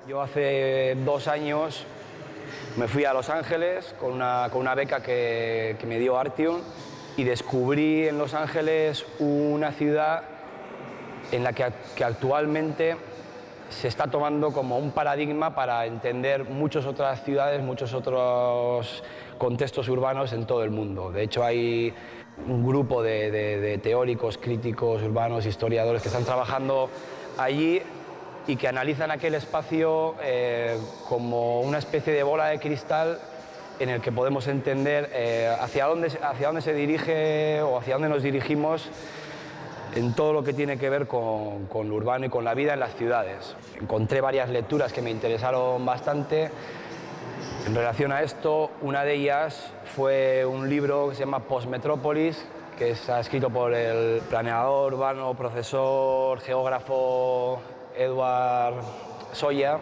Yo hace 2 años me fui a Los Ángeles con una beca que me dio Artium y descubrí en Los Ángeles una ciudad en la que actualmente se está tomando como un paradigma para entender muchas otras ciudades, muchos otros contextos urbanos en todo el mundo. De hecho, hay un grupo de teóricos, críticos urbanos, historiadores que están trabajando allí y que analizan aquel espacio como una especie de bola de cristal en el que podemos entender hacia dónde se dirige o hacia dónde nos dirigimos en todo lo que tiene que ver con lo urbano y con la vida en las ciudades. Encontré varias lecturas que me interesaron bastante en relación a esto. Una de ellas fue un libro que se llama Postmetrópolis, que está escrito por el planeador urbano, profesor, geógrafo Edward Soya.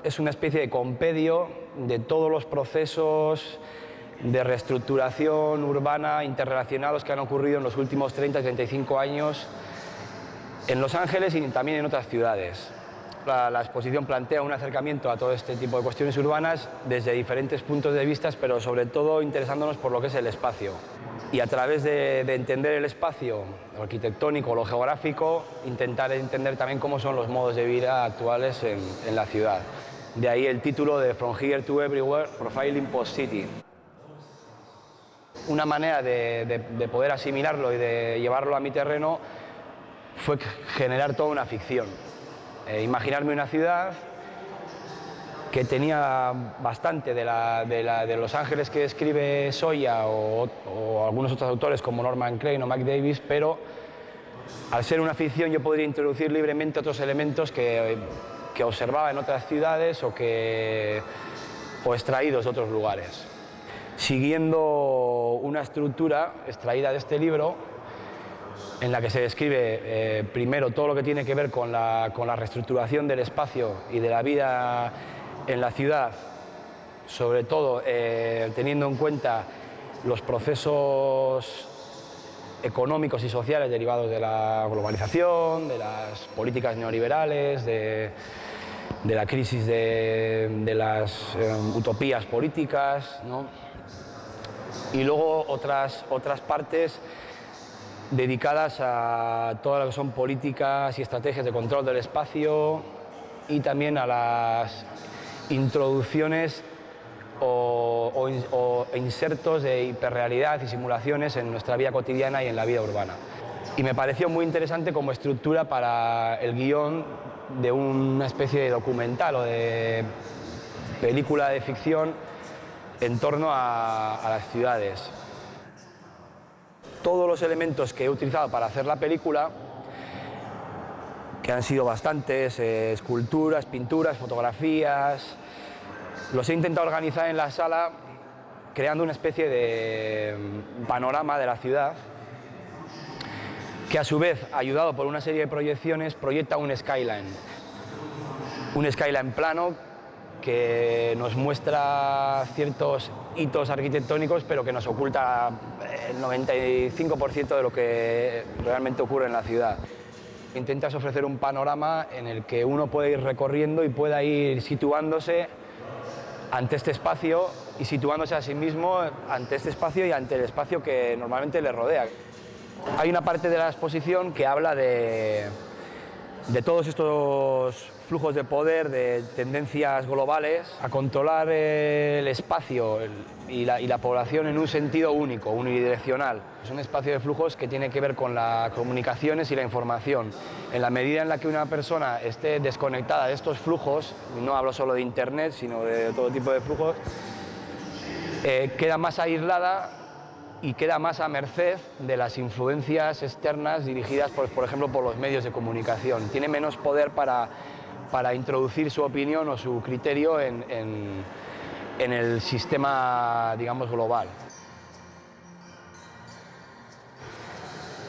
Es una especie de compendio de todos los procesos de reestructuración urbana interrelacionados que han ocurrido en los últimos 30-35 años en Los Ángeles y también en otras ciudades. La exposición plantea un acercamiento a todo este tipo de cuestiones urbanas desde diferentes puntos de vista, pero sobre todo interesándonos por lo que es el espacio. Y a través de entender el espacio, lo arquitectónico, lo geográfico, intentar entender también cómo son los modos de vida actuales en la ciudad. De ahí el título de From Here to Everywhere, Profiling Post-City. Una manera de poder asimilarlo y de llevarlo a mi terreno fue generar toda una ficción. Imaginarme una ciudad que tenía bastante de Los Ángeles que escribe Soya o algunos otros autores como Norman Crane o Mike Davis, pero al ser una ficción yo podría introducir libremente otros elementos que observaba en otras ciudades o extraídos de otros lugares. Siguiendo una estructura extraída de este libro, en la que se describe primero todo lo que tiene que ver con la reestructuración del espacio y de la vida en la ciudad, sobre todo teniendo en cuenta los procesos económicos y sociales derivados de la globalización, de las políticas neoliberales, de la crisis de las utopías políticas, ¿no? Y luego otras partes dedicadas a todo lo que son políticas y estrategias de control del espacio y también a las introducciones o insertos de hiperrealidad y simulaciones en nuestra vida cotidiana y en la vida urbana. Y me pareció muy interesante como estructura para el guión de una especie de documental o de película de ficción en torno a las ciudades. Todos los elementos que he utilizado para hacer la película, que han sido bastantes, esculturas, pinturas, fotografías, los he intentado organizar en la sala creando una especie de panorama de la ciudad que a su vez, ayudado por una serie de proyecciones, proyecta un skyline plano que nos muestra ciertos hitos arquitectónicos, pero que nos oculta el 95% de lo que realmente ocurre en la ciudad. Intentas ofrecer un panorama en el que uno puede ir recorriendo y pueda ir situándose ante este espacio y situándose a sí mismo ante este espacio y ante el espacio que normalmente le rodea. Hay una parte de la exposición que habla de todos estos flujos de poder, de tendencias globales a controlar el espacio y la población en un sentido único, unidireccional. Es un espacio de flujos que tiene que ver con las comunicaciones y la información. En la medida en la que una persona esté desconectada de estos flujos, no hablo solo de Internet, sino de todo tipo de flujos, queda más aislada y queda más a merced de las influencias externas dirigidas, por ejemplo, por los medios de comunicación. Tiene menos poder para introducir su opinión o su criterio en el sistema, digamos, global.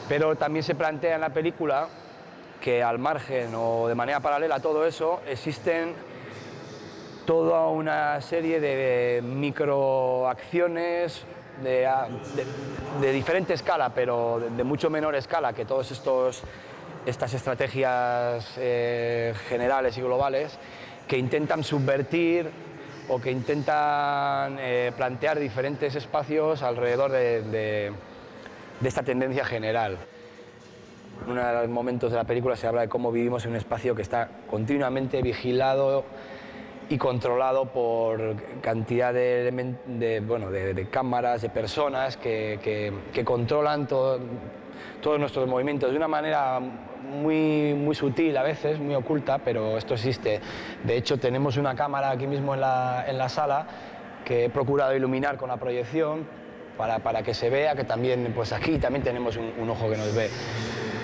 Pero también se plantea en la película que al margen o de manera paralela a todo eso existen toda una serie de microacciones de diferente escala, pero de mucho menor escala que todas estas estrategias generales y globales, que intentan subvertir o que intentan plantear diferentes espacios alrededor de esta tendencia general. En uno de los momentos de la película se habla de cómo vivimos en un espacio que está continuamente vigilado y controlado por cantidad de cámaras, de personas que controlan todos nuestros movimientos de una manera muy sutil a veces, muy oculta, pero esto existe. De hecho, tenemos una cámara aquí mismo en la sala que he procurado iluminar con la proyección para que se vea que también, pues aquí también tenemos un ojo que nos ve.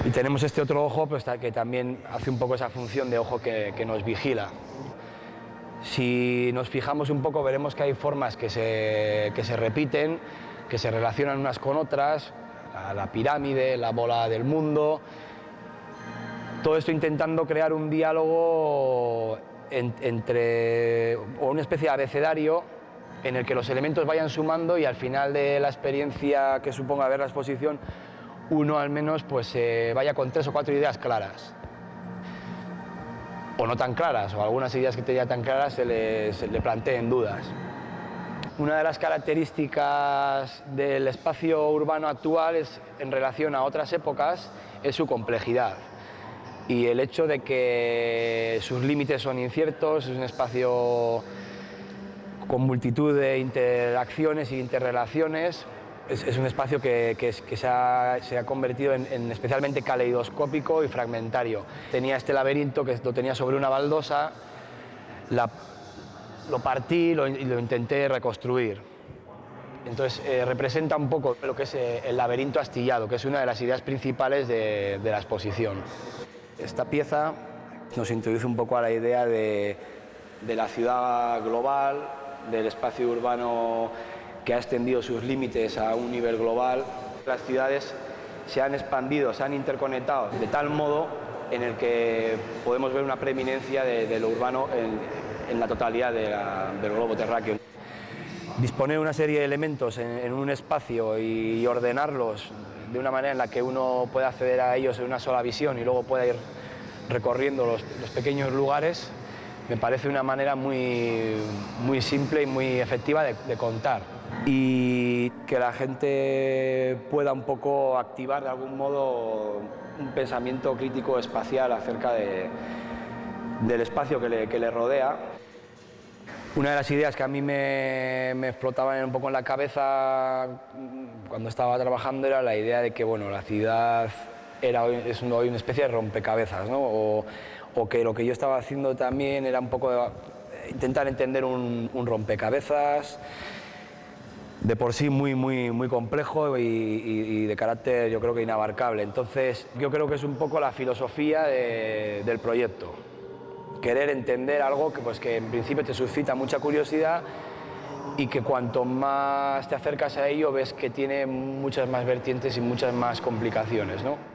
Y tenemos este otro ojo pues, que también hace un poco esa función de ojo que nos vigila. Si nos fijamos un poco veremos que hay formas que se repiten, que se relacionan unas con otras, la pirámide, la bola del mundo, todo esto intentando crear un diálogo o una especie de abecedario en el que los elementos vayan sumando y al final de la experiencia que suponga ver la exposición, uno al menos pues, vaya con 3 o 4 ideas claras. O no tan claras, o algunas ideas que tenía tan claras se le planteen dudas. Una de las características del espacio urbano actual en relación a otras épocas es su complejidad y el hecho de que sus límites son inciertos, es un espacio con multitud de interacciones e interrelaciones. Es un espacio que se ha convertido en especialmente caleidoscópico y fragmentario. Tenía este laberinto que lo tenía sobre una baldosa, lo partí y lo intenté reconstruir. Entonces representa un poco lo que es el laberinto astillado, que es una de las ideas principales de la exposición. Esta pieza nos introduce un poco a la idea de la ciudad global, del espacio urbano que ha extendido sus límites a un nivel global. Las ciudades se han expandido, se han interconectado de tal modo en el que podemos ver una preeminencia de lo urbano en la totalidad del globo terráqueo. Disponer una serie de elementos en un espacio y ordenarlos de una manera en la que uno pueda acceder a ellos en una sola visión y luego pueda ir recorriendo los pequeños lugares, me parece una manera muy simple y muy efectiva de contar. Y que la gente pueda un poco activar de algún modo un pensamiento crítico espacial acerca del espacio que le rodea. Una de las ideas que a mí me explotaban un poco en la cabeza cuando estaba trabajando era la idea de que bueno, la ciudad es hoy una especie de rompecabezas, ¿no? O que lo que yo estaba haciendo también era un poco intentar entender un rompecabezas de por sí muy complejo y de carácter yo creo que inabarcable. Entonces yo creo que es un poco la filosofía del proyecto. Querer entender algo que en principio te suscita mucha curiosidad y que cuanto más te acercas a ello ves que tiene muchas más vertientes y muchas más complicaciones, ¿no?